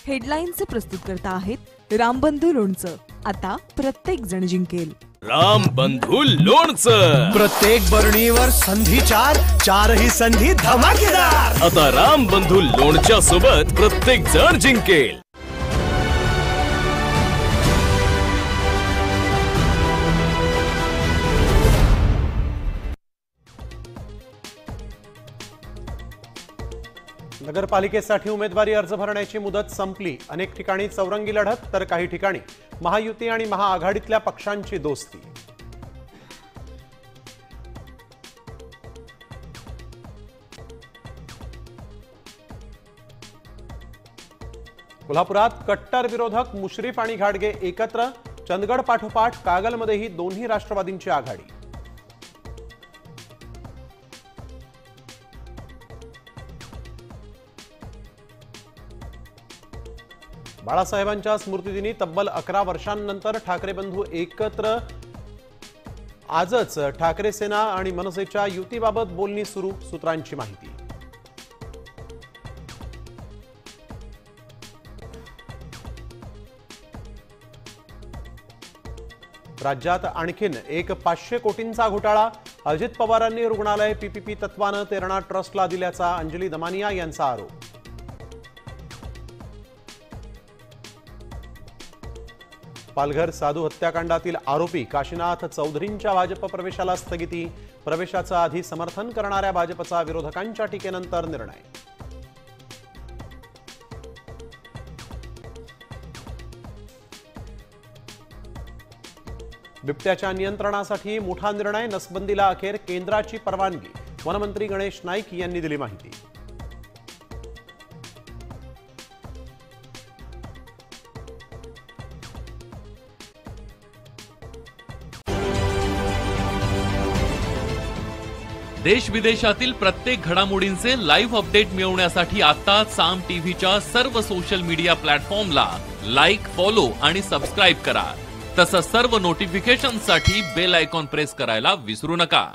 हेडलाईन्सचे प्रस्तुतकर्ता आहेत रामबंधू लोणचं. आता प्रत्येक जण जिंकेल. रामबंधू लोणचं. प्रत्येक बरणीवर संधी चार, चारही संधी धमाकेदार. आता रामबंधू लोणच्या सोबत प्रत्येक जण जिंकेल. नगरपालिकेसाठी उमेदवारी अर्ज भरण्याची मुदत संपली. अनेक ठिकाणी चौरंगी लढत, तर काही ठिकाणी महायुती आणि महाआघाडीतल्या पक्षांची दोस्ती. कोल्हापुरात कट्टर विरोधक मुश्रीफ आणि घाटगे एकत्र. चंदगड पाठोपाठ कागलमध्येही दोन्ही राष्ट्रवादींची आघाडी. बाळासाहेबांच्या स्मृतिदिनी तब्बल 11 वर्षांनंतर ठाकरे बंधू एकत्र. आजच ठाकरे सेना आणि मनसेच्या युतीबाबत बोलणी सुरू, सूत्रांची माहिती. राज्यात आणखीन एक 500 कोटींचा घोटाळा. अजित पवारांनी रुग्णालय पीपीपी तत्वानं तेरणा ट्रस्टला दिल्याचा अंजली दमानिया यांचा आरोप. पालघर साधू हत्याकांडातील आरोपी काशीनाथ चौधरींच्या भाजप प्रवेशाला स्थगिती. प्रवेशाचं आधी समर्थन करणाऱ्या भाजपचा विरोधकांच्या टीकेनंतर निर्णय. बिबट्याच्या नियंत्रणासाठी मोठा निर्णय. नसबंदीला अखेर केंद्राची परवानगी. वनमंत्री गणेश नाईक यांनी दिली माहिती. देश विदेशातील प्रत्येक घडामोडींचे लाईव्ह अपडेट मिळवण्यासाठी आता साम टीव्हीच्या सर्व सोशल मीडिया प्लॅटफॉर्मला लाईक, फॉलो आणि सबस्क्राईब करा. तसंच सर्व नोटिफिकेशनसाठी बेल आयकॉन प्रेस करायला विसरू नका.